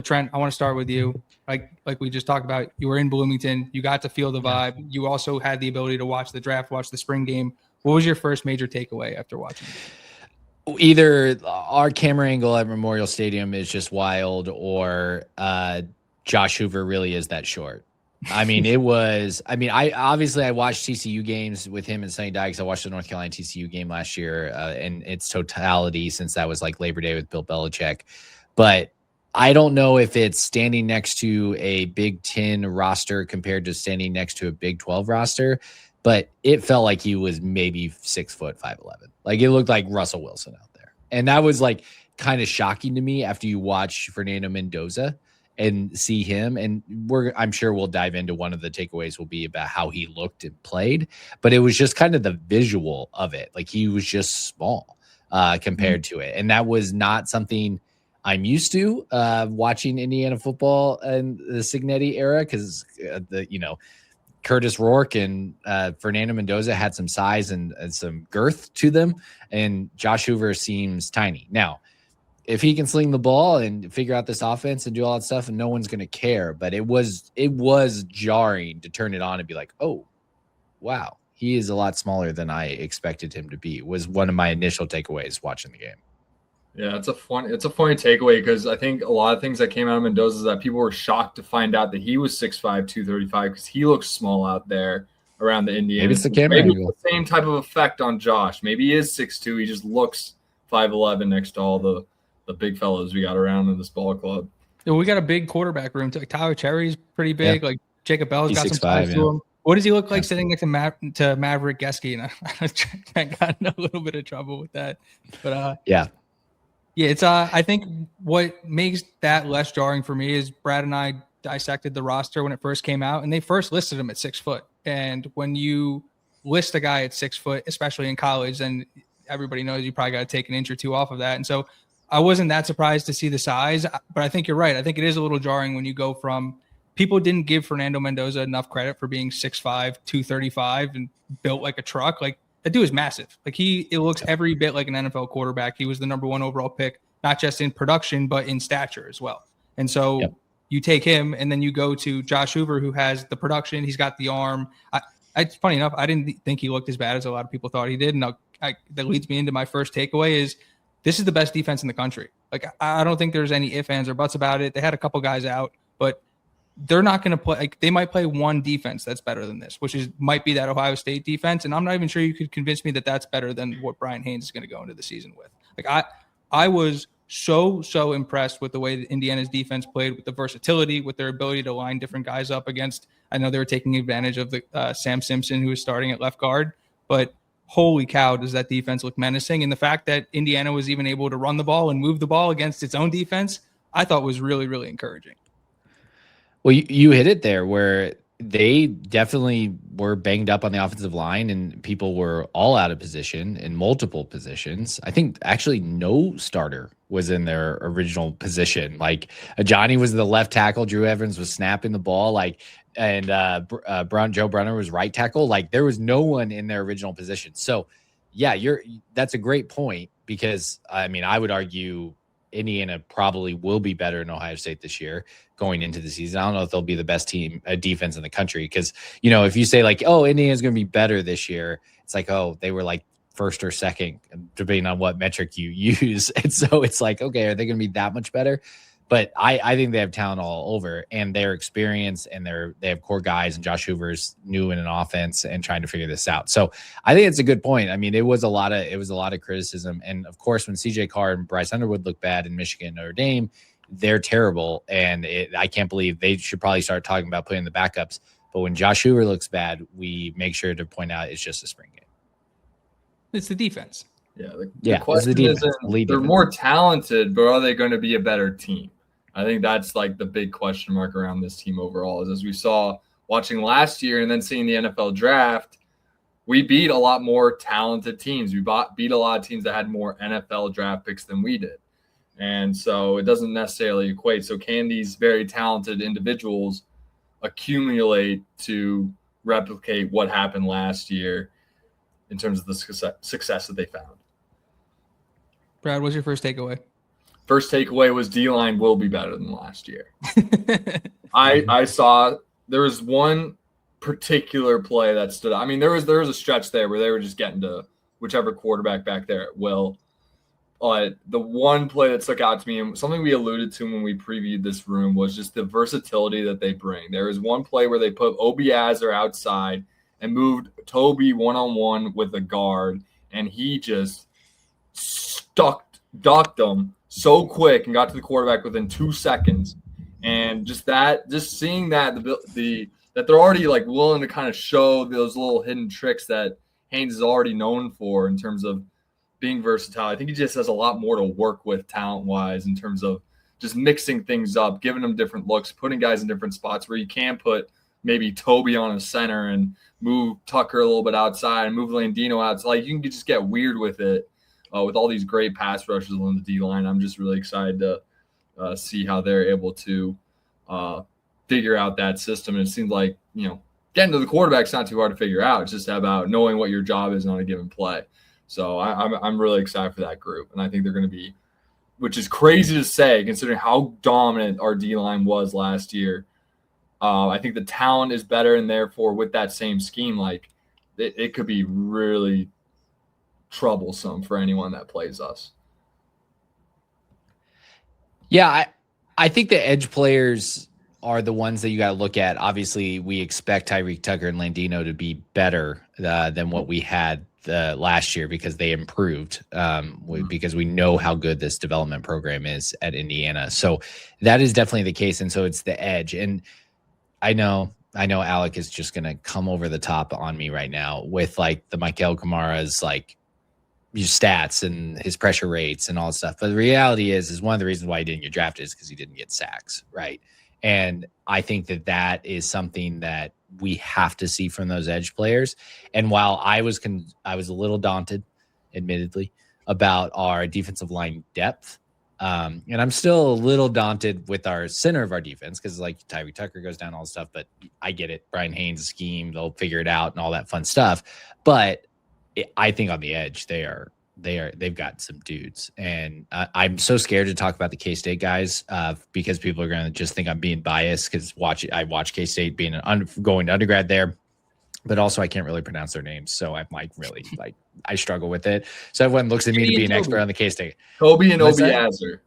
Trent, I want to start with you. Like we just talked about, you were in Bloomington. You got to feel the vibe. You also had the ability to watch the draft, watch the spring game. What was your first major takeaway after watching it? Either our camera angle at Memorial Stadium is just wild, or Josh Hoover really is that short. I mean, I watched TCU games with him and Sonny Dykes. I watched the North Carolina TCU game last year in its totality, since that was like Labor Day with Bill Belichick. But I don't know if it's standing next to a Big Ten roster compared to standing next to a Big 12 roster, but it felt like he was maybe 6 foot 5'11". Like, it looked like Russell Wilson out there. And that was like kind of shocking to me after you watch Fernando Mendoza and see him. And I'm sure we'll dive into one of the takeaways will be about how he looked and played, but it was just kind of the visual of it. Like, he was just small compared to it. And that was not something I'm used to watching Indiana football in the Cignetti era, because Curtis Rourke and Fernando Mendoza had some size and some girth to them, and Josh Hoover seems tiny. Now, if he can sling the ball and figure out this offense and do all that stuff, and no one's going to care, but it was jarring to turn it on and be like, oh, wow, he is a lot smaller than I expected him to be, was one of my initial takeaways watching the game. Yeah, it's a funny takeaway, because I think a lot of things that came out of Mendoza is that people were shocked to find out that he was 6'5", 235, because he looks small out there around the Indians. Maybe it's the camera angle. The same type of effect on Josh. Maybe he is 6'2". He just looks 5'11" next to all the big fellows we got around in this ball club. Yeah, we got a big quarterback room. Like, Tyler Cherry's pretty big. Yeah. Like, Jacob Bell's got some size to him. What does he look like sitting next to Maverick Gesky? And I got in a little bit of trouble with that. But yeah, it's I think what makes that less jarring for me is Brad and I dissected the roster when it first came out, and they first listed him at 6 foot. And when you list a guy at 6 foot, especially in college, then everybody knows you probably got to take an inch or two off of that. And so I wasn't that surprised to see the size, but I think you're right. I think it is a little jarring when you go from people didn't give Fernando Mendoza enough credit for being 6'5", 235 and built like a truck. Like, that dude is massive. Like, it looks every bit like an NFL quarterback. He was the number 1 overall pick, not just in production, but in stature as well. And so you take him, and then you go to Josh Hoover, who has the production. He's got the arm. It's funny enough, I didn't think he looked as bad as a lot of people thought he did. And that leads me into my first takeaway is this is the best defense in the country. Like, I don't think there's any ifs, ands, or buts about it. They had a couple guys out, but they're not going to play. Like, they might play one defense that's better than this, which might be that Ohio State defense. And I'm not even sure you could convince me that that's better than what Brian Haynes is going to go into the season with. Like, I was so impressed with the way that Indiana's defense played, with the versatility, with their ability to line different guys up against. I know they were taking advantage of the Sam Simpson, who was starting at left guard, but holy cow, does that defense look menacing. And the fact that Indiana was even able to run the ball and move the ball against its own defense, I thought was really, really encouraging. Well, you hit it there, where they definitely were banged up on the offensive line, and people were all out of position in multiple positions. I think actually no starter was in their original position. Like, Johnny was the left tackle, Drew Evans was snapping the ball, and Joe Brunner was right tackle. Like, there was no one in their original position. So yeah, that's a great point, because I mean, I would argue Indiana probably will be better in Ohio State this year going into the season. I don't know if they'll be the best team defense in the country, because, if you say like, oh, Indiana's going to be better this year, it's like, oh, they were like first or second, depending on what metric you use. And so it's like, okay, are they going to be that much better? But I think they have talent all over, and their experience, and they have core guys, and Josh Hoover's new in an offense and trying to figure this out. So I think it's a good point. I mean, it was a lot of criticism. And of course, when CJ Carr and Bryce Underwood look bad in Michigan and Notre Dame, they're terrible. And I can't believe they should probably start talking about putting the backups. But when Josh Hoover looks bad, we make sure to point out it's just a spring game. It's the defense. Yeah. The question isn't they're more talented, but are they going to be a better team? I think that's like the big question mark around this team overall, is as we saw watching last year and then seeing the NFL draft, we beat a lot more talented teams. We beat a lot of teams that had more NFL draft picks than we did. And so it doesn't necessarily equate. So can these very talented individuals accumulate to replicate what happened last year in terms of the success that they found? Brad, what's your first takeaway? first takeaway was D-line will be better than last year. I saw there was one particular play that stood out. I mean, there was a stretch there where they were just getting to whichever quarterback back there at will. But the one play that stuck out to me, and something we alluded to when we previewed this room, was just the versatility that they bring. There was one play where they put Obiazer outside and moved Toby one-on-one with a guard, and he just ducked him so quick and got to the quarterback within 2 seconds. And just seeing that that they're already like willing to kind of show those little hidden tricks that Haynes is already known for in terms of being versatile. I think he just has a lot more to work with talent-wise in terms of just mixing things up, giving them different looks, putting guys in different spots where you can put maybe Toby on a center and move Tucker a little bit outside and move Landino out. So like you can just get weird with it with all these great pass rushes on the D-line. I'm just really excited to see how they're able to figure out that system. And it seems like, getting to the quarterback's not too hard to figure out. It's just about knowing what your job is on a given play. So I'm really excited for that group. And I think they're going to be, which is crazy to say considering how dominant our D-line was last year. I think the talent is better, and therefore with that same scheme, like it could be really troublesome for anyone that plays us. Yeah, I think the edge players are the ones that you got to look at. Obviously, we expect Tyreek, Tucker, and Landino to be better than what we had last year because they improved because we know how good this development program is at Indiana. So that is definitely the case. And so it's the edge. And I know Alec is just going to come over the top on me right now with like the Michael Kamara's like stats and his pressure rates and all that stuff. But the reality is one of the reasons why he didn't get drafted is because he didn't get sacks. Right. And I think that is something that we have to see from those edge players. And while I was a little daunted, admittedly, about our defensive line depth, and I'm still a little daunted with our center of our defense because like Tyree Tucker goes down, all this stuff. But I get it. Brian Haynes' scheme, they'll figure it out and all that fun stuff. But I think on the edge, they've got some dudes, and I'm so scared to talk about the K-State guys because people are going to just think I'm being biased because I watch K-State being going to undergrad there, but also I can't really pronounce their names, so I'm like really like I struggle with it. So everyone looks at me to be an expert on the K-State. Toby and Obiazer,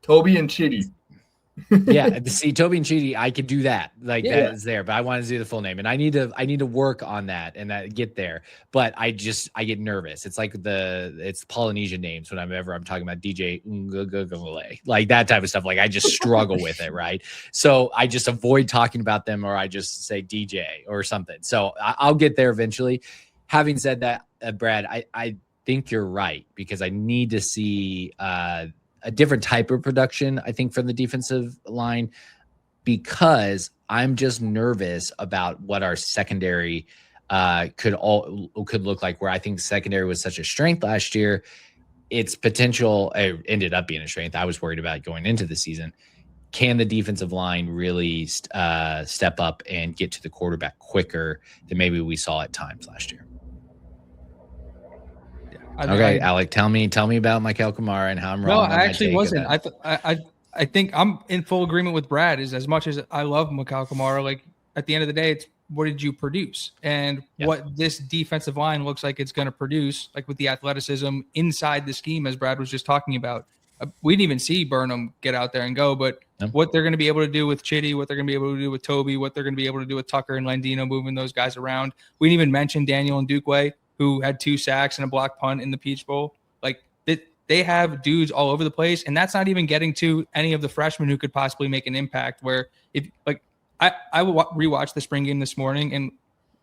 Toby and Chitty. Yeah, see, Toby and Chidi, I could do that. Like that is there, but I want to do the full name, and I need to work on that and get there. But I get nervous. It's like it's Polynesian names whenever I'm talking about DJ like that type of stuff. Like I just struggle with it, right? So I just avoid talking about them, or I just say DJ or something. So I'll get there eventually. Having said that, Brad, I think you're right because I need to see a different type of production, I think, from the defensive line, because I'm just nervous about what our secondary could look like, where I think secondary was such a strength last year. Its potential ended up being a strength. I was worried about going into the season. Can the defensive line really step up and get to the quarterback quicker than maybe we saw at times last year? Okay, Alec, tell me about Michael Kamara and how I'm wrong. No, I actually wasn't. I think I'm in full agreement with Brad. Is as much as I love Michael Kamara, like at the end of the day, it's what did you produce and what this defensive line looks like it's going to produce, like with the athleticism inside the scheme, as Brad was just talking about. We didn't even see Burnham get out there and go, but what they're going to be able to do with Chitty, what they're going to be able to do with Toby, what they're going to be able to do with Tucker and Landino, moving those guys around. We didn't even mention Daniel and Dukeway, who had 2 sacks and a block punt in the Peach Bowl. Like they have dudes all over the place, and that's not even getting to any of the freshmen who could possibly make an impact. Where if like I rewatched the spring game this morning, and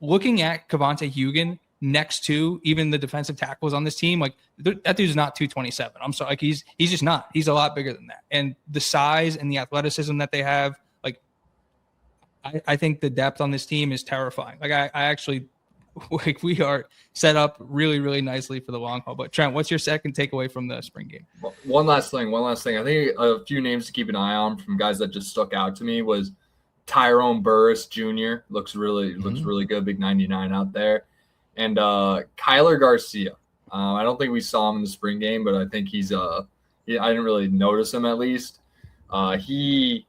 looking at Kavonte Hugan next to even the defensive tackles on this team, like that dude's not 227. I'm sorry, like he's just not. He's a lot bigger than that, and the size and the athleticism that they have, like I think the depth on this team is terrifying. Like I actually. Like we are set up really, really nicely for the long haul. But Trent, what's your second takeaway from the spring game? One last thing. I think a few names to keep an eye on from guys that just stuck out to me was Tyrone Burris Jr. looks really good. Big 99 out there. And Kyler Garcia. I don't think we saw him in the spring game, but I think he's I didn't really notice him at least. He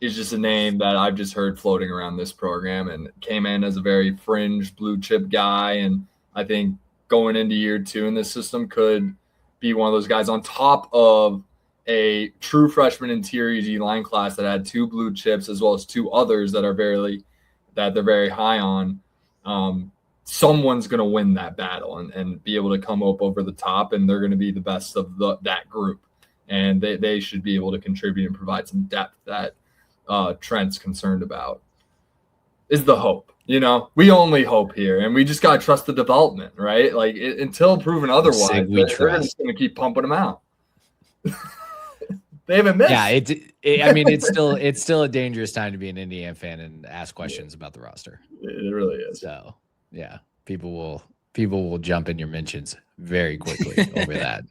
is just a name that I've just heard floating around this program and came in as a very fringe blue chip guy. And I think going into year 2 in this system could be one of those guys on top of a true freshman interior D line class that had 2 blue chips as well as 2 others that they're very high on. Someone's going to win that battle and be able to come up over the top, and they're going to be the best of that group. And they should be able to contribute and provide some depth that Trent's concerned about. Is the hope. We only hope here, and we just got to trust the development, right? Like until proven otherwise, they're just going to keep pumping them out. They haven't missed. Yeah, it's still a dangerous time to be an Indiana fan and ask questions about the roster. It really is. So yeah, people will jump in your mentions very quickly over that.